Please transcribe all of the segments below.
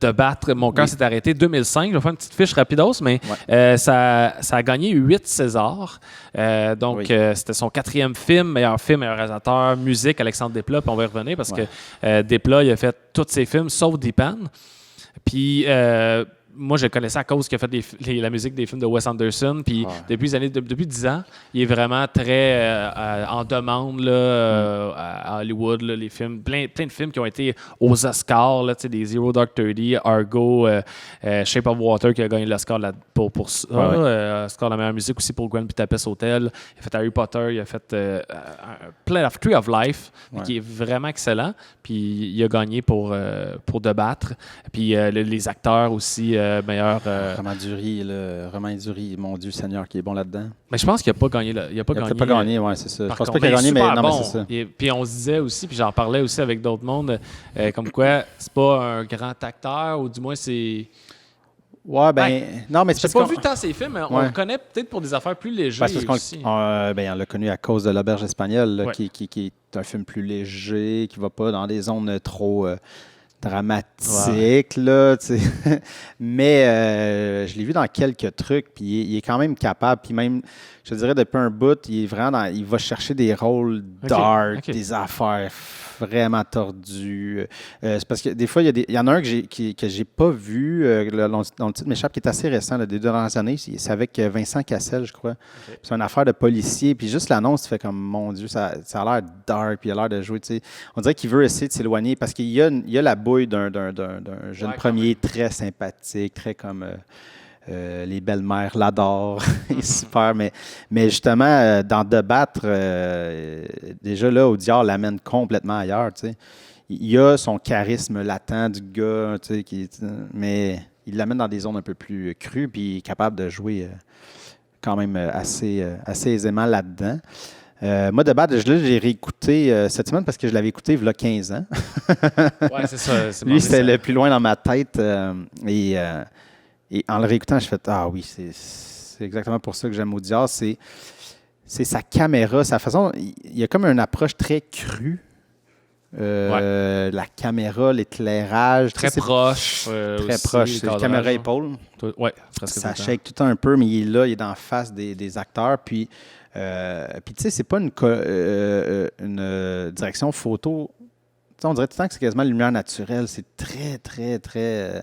de battre. Mon cœur s'est arrêté 2005. Je vais faire une petite fiche rapidos, mais ça a gagné 8 Césars. C'était son 4e film, meilleur réalisateur, musique, Alexandre Desplat, puis on va y revenir parce que Desplat, il a fait tous ses films, sauf Deepan. Puis moi, je le connaissais à cause qu'il a fait la musique des films de Wes Anderson. Puis depuis 10 ans, il est vraiment très en demande là, à Hollywood. Là, les films, plein de films qui ont été aux Oscars, là, des Zero Dark Thirty, Argo, Shape of Water qui a gagné l'Oscar pour ça. Oscar de la meilleure musique aussi pour Grand Budapest Hotel. Il a fait Harry Potter, il a fait Tree of Life, qui est vraiment excellent. Puis il a gagné pour De Battre. Puis les acteurs aussi. Meilleur. Romain Dury, mon Dieu Seigneur, qui est bon là-dedans. Mais je pense qu'il n'a pas gagné. Il n'a pas gagné, oui, c'est ça. Je pense pas qu'il a gagné, mais non, mais c'est ça. Puis on se disait aussi, puis j'en parlais aussi avec d'autres mondes, comme quoi c'est pas un grand acteur, ou du moins c'est. Ouais, non, mais c'est pas vu tant ses films, mais on le connaît peut-être pour des affaires plus légères aussi. On l'a connu à cause de L'Auberge espagnole, là, qui est un film plus léger, qui va pas dans des zones trop. Dramatique, là, tu sais. Mais je l'ai vu dans quelques trucs, puis il est quand même capable. Puis même, je te dirais, depuis un bout, il va chercher des rôles dark, des affaires vraiment tordues. C'est parce que des fois, il y en a un que j'ai pas vu, dont le titre m'échappe, qui est assez récent, là, des 2 dernières années. C'est avec Vincent Cassel, je crois. C'est une affaire de policier. Puis juste l'annonce, tu fais comme, mon Dieu, ça a l'air dark, puis il a l'air de jouer, tu sais. On dirait qu'il veut essayer de s'éloigner parce qu'il y a la bouille d'un jeune premier très sympathique, très comme les belles-mères l'adorent. Super, mais justement, dans De Battre, déjà là, Audiard l'amène complètement ailleurs, tu sais. Il y a son charisme latent du gars, tu sais, mais il l'amène dans des zones un peu plus crues, puis il est capable de jouer quand même assez aisément là-dedans. Moi, De Battre, je l'ai réécouté cette semaine parce que je l'avais écouté il y a 15 ans. Oui, c'est ça. Lui, c'était le plus loin dans ma tête. Et en le réécoutant, je fais « Ah oui, c'est exactement pour ça que j'aime Audiard. » C'est sa caméra, sa façon. Il y a comme une approche très crue. La caméra, l'éclairage. Très proche. Très proche. C'est la caméra épaule. Oui, presque. Ça shake tout le temps un peu, mais il est là, il est dans la face des acteurs. Puis tu sais, c'est pas une direction photo. T'sais, on dirait tout le temps que c'est quasiment lumière naturelle. C'est très, très, très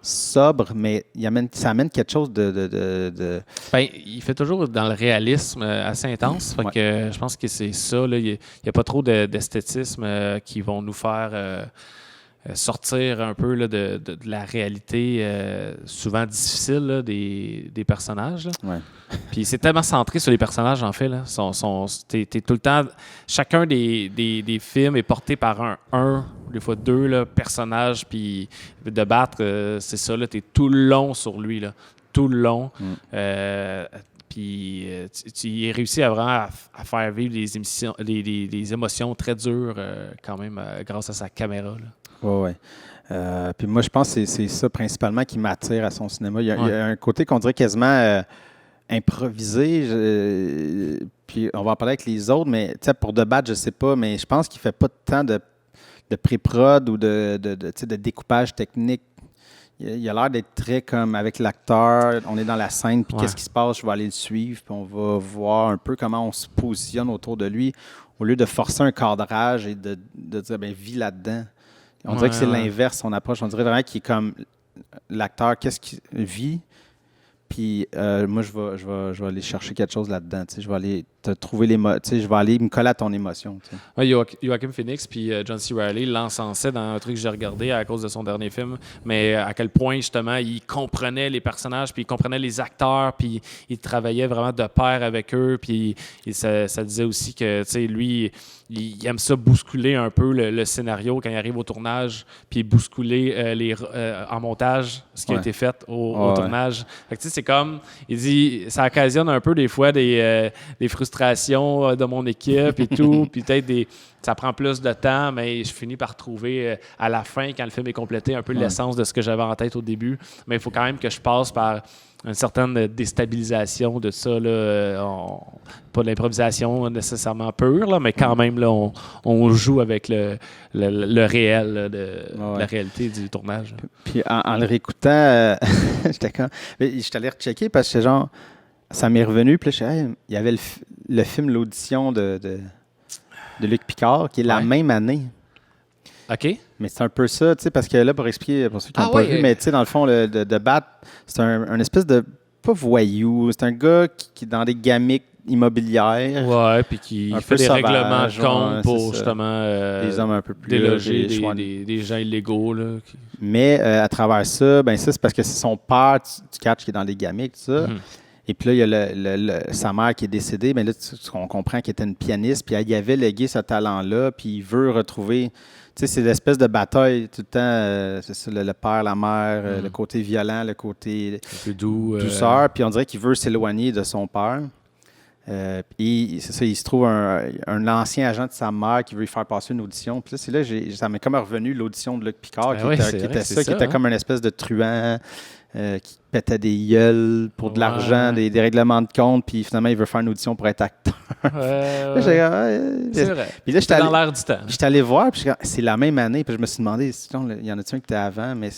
sobre, mais ça amène quelque chose de... Ben, il fait toujours dans le réalisme assez intense. Fait que je pense que c'est ça. Là. Il n'y a pas trop d'esthétisme qui vont nous faire sortir un peu là, de la réalité souvent difficile là, des personnages. Là. Ouais. Puis c'est tellement centré sur les personnages, en fait. Là. T'es tout le temps... Chacun des films est porté par un des fois 2 là, personnages. Puis De Battre, c'est ça. T'es tout le long sur lui. Là. Tout le long. Puis tu réussis à faire vivre des émotions très dures quand même grâce à sa caméra. Oui. Puis moi, je pense que c'est ça principalement qui m'attire à son cinéma. Il y a un côté qu'on dirait quasiment improvisé. Puis on va en parler avec les autres, mais pour De Battre, je ne sais pas, mais je pense qu'il ne fait pas de temps de pré-prod ou de découpage technique. Il a l'air d'être très comme avec l'acteur, on est dans la scène, puis qu'est-ce qui se passe, je vais aller le suivre, puis on va voir un peu comment on se positionne autour de lui, au lieu de forcer un cadrage et de dire, vis là-dedans. On dirait que c'est l'inverse, son approche. On dirait vraiment qu'il est comme l'acteur, qu'est-ce qu'il vit, puis moi, je vais aller chercher quelque chose là-dedans. Je vais aller te trouver je vais aller me coller à ton émotion. Joaquin Phoenix puis John C. Reilly l'encensaient dans un truc que j'ai regardé à cause de son dernier film, mais à quel point, justement, il comprenait les personnages, puis il comprenait les acteurs, puis il travaillait vraiment de pair avec eux, puis ça disait aussi que, lui, il aime ça bousculer un peu le scénario quand il arrive au tournage, puis bousculer en montage ce qui a été fait au tournage. Fait que, c'est comme, il dit, ça occasionne un peu des fois des frustrations de mon équipe et tout, puis peut-être ça prend plus de temps, mais je finis par trouver à la fin, quand le film est complété, un peu l'essence de ce que j'avais en tête au début. Mais il faut quand même que je passe par une certaine déstabilisation de ça. Là, pas de l'improvisation nécessairement pure, là, mais quand même là, on joue avec le réel là, la réalité du tournage. Puis en le réécoutant, j'étais allé rechecker parce que genre, ça m'est revenu. Puis là, il y avait le film L'Audition de Luc Picard, qui est la même année. OK. Mais c'est un peu ça, tu sais, parce que là, pour expliquer, pour ceux qui n'ont pas vu, mais tu sais, dans le fond, de Bat, c'est un espèce de, pas voyou, c'est un gars qui est dans des gamiques immobilières. Ouais, puis qui fait des règlements de compte pour justement des hommes un peu plus déloger des gens illégaux. Là, Mais à travers ça, ben ça, c'est parce que c'est son père, tu catches, qui est dans les gamiques, tout ça. Et puis là, il y a sa mère qui est décédée, mais là, on comprend qu'elle était une pianiste, puis elle y avait légué ce talent-là, puis il veut retrouver. Tu sais, c'est l'espèce de bataille tout le temps, c'est ça, le père, la mère, le côté violent, le côté un peu douceur, puis on dirait qu'il veut s'éloigner de son père. Puis c'est ça, il se trouve un ancien agent de sa mère qui veut lui faire passer une audition. Puis là, c'est là, ça m'est comme revenu l'audition de Luc Picard, qui était comme une espèce de truand qui pétait des gueules pour de l'argent, des règlements de compte, puis finalement, il veut faire une audition pour être acteur. C'est vrai. Puis là, j'étais dans l'air du temps. J'étais allé voir, puis c'est la même année, puis je me suis demandé, il y en a-tu un qui était avant, mais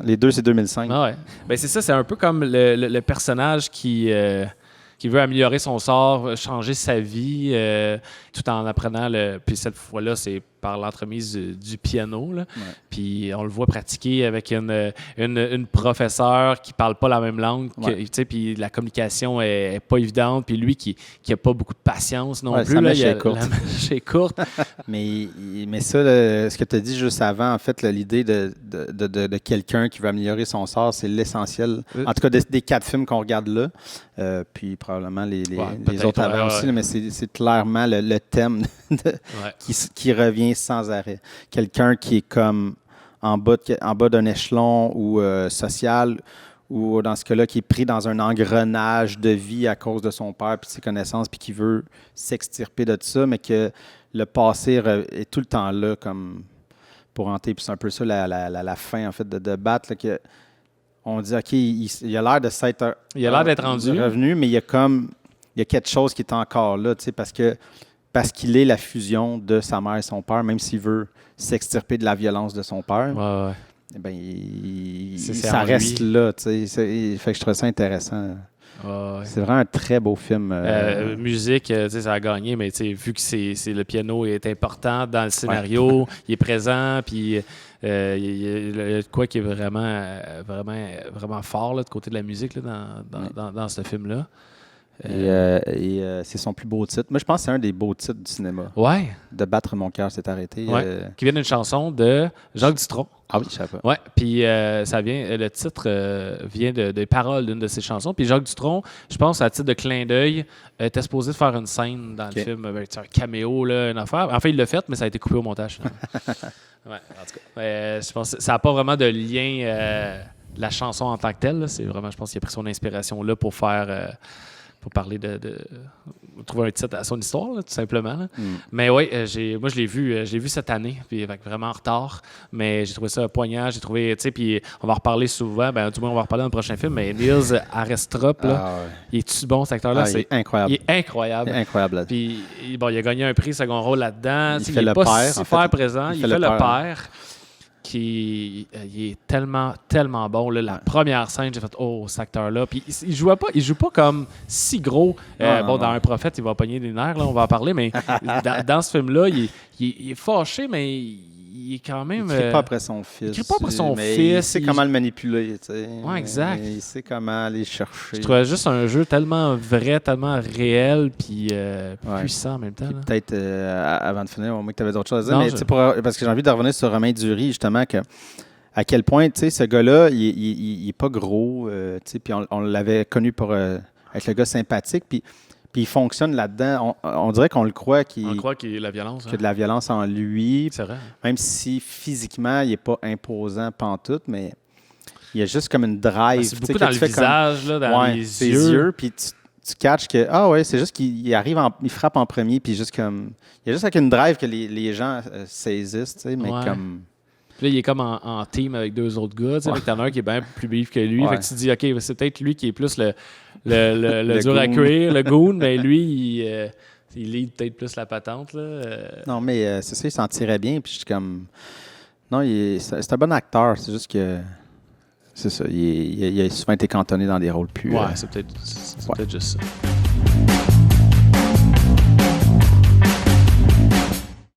les deux, c'est 2005. Ah ouais. Ben, c'est ça, c'est un peu comme le personnage qui veut améliorer son sort, changer sa vie, tout en apprenant puis cette fois-là, c'est par l'entremise du piano. Là. Ouais. Puis on le voit pratiquer avec une professeure qui parle pas la même langue. Puis la communication est pas évidente. Puis lui qui a pas beaucoup de patience non plus. La mèche est courte. mais ça, ce que tu as dit juste avant, en fait, l'idée de quelqu'un qui veut améliorer son sort, c'est l'essentiel. En tout cas, des 4 films qu'on regarde là. Puis probablement les autres avant aussi, là, mais c'est clairement le thème qui revient sans arrêt. Quelqu'un qui est comme en bas d'un échelon ou social, ou dans ce cas-là, qui est pris dans un engrenage de vie à cause de son père et de ses connaissances, puis qui veut s'extirper de tout ça, mais que le passé est tout le temps là comme pour hanter. Puis c'est un peu ça la fin, en fait, de battre, là, que on dit, OK, il a l'air de s'être... Il a l'air d'être revenu, mais il y a quelque chose qui est encore là, tu sais, parce qu'il est la fusion de sa mère et son père, même s'il veut s'extirper de la violence de son père. Ouais. Eh bien, ça reste là, tu sais. Fait que je trouve ça intéressant. Ouais. C'est vraiment un très beau film. Musique, ça a gagné, mais vu que c'est le piano est important dans le scénario, il est présent, puis il y a quoi qui est vraiment fort là, de côté de la musique là, dans ce film-là. Et c'est son plus beau titre. Moi, je pense que c'est un des beaux titres du cinéma. Ouais. De battre mon cœur s'est arrêté. Qui vient d'une chanson de Jacques Dutronc. Ah oui, je savais pas. Ouais. Puis le titre vient des paroles d'une de ses chansons. Puis Jacques Dutronc, je pense, à titre de clin d'œil, était supposé de faire une scène dans le film, un caméo, là, une affaire. En fait, il l'a fait, mais ça a été coupé au montage. Ouais, en tout cas. Je pense que ça n'a pas vraiment de lien la chanson en tant que telle. Là. C'est vraiment, je pense qu'il a pris son inspiration là pour faire... pour parler de trouver un titre à son histoire, là, tout simplement. Là. Mais oui, moi, je l'ai vu cette année, puis vraiment en retard, mais j'ai trouvé ça poignant, j'ai trouvé, tu sais, puis on va en reparler souvent, du moins, on va en reparler dans le prochain film, mais Niels Arestrup, là, il est-tu bon, cet acteur-là? Il est incroyable. Il est incroyable. Il est incroyable. Puis, bon, il a gagné un prix second rôle là-dedans. Il fait le père, super présent. Il fait le père. Il est tellement, tellement bon. Là, la première scène, j'ai fait « Oh, cet acteur-là! » Puis il joue pas comme si gros. Dans Un prophète, il va pogner des nerfs, là, on va en parler, mais dans ce film-là, il est fâché, mais il est quand même... Il ne crie pas après son fils. Il crie pas après son fils. Il sait comment le manipuler. Tu sais. Ouais, exact. Il sait comment aller chercher. Je trouvais juste un jeu tellement vrai, tellement réel, puis puissant en même temps. Peut-être, avant de finir, au moins que tu avais d'autres choses à dire, mais parce que j'ai envie de revenir sur Romain Duris, justement, à quel point, ce gars-là, il n'est pas gros, puis on l'avait connu pour être le gars sympathique, puis il fonctionne là-dedans. On dirait qu'on le croit on croit qu'il y a la violence. Qu'il y a de la violence en lui. C'est vrai. Même si physiquement, il n'est pas imposant pantoute, mais il y a juste comme une drive. C'est beaucoup dans le visage, dans les yeux. Puis tu catches que, c'est juste qu'il arrive, il frappe en premier, puis juste comme... Il y a juste avec une drive que les gens saisissent, mais comme... Puis là, il est comme en team avec 2 autres gars. Avec t'en as un qui est bien plus bif que lui. Fait que tu te dis, OK, c'est peut-être lui qui est plus le dur à cuire, le goon. Mais lui, il lit peut-être plus la patente. Là. Non, mais c'est ça, il s'en tirait bien. Puis je suis comme. Non, c'est un bon acteur. C'est juste que. C'est ça. Il a souvent été cantonné dans des rôles plus. Ouais, c'est peut-être juste ça.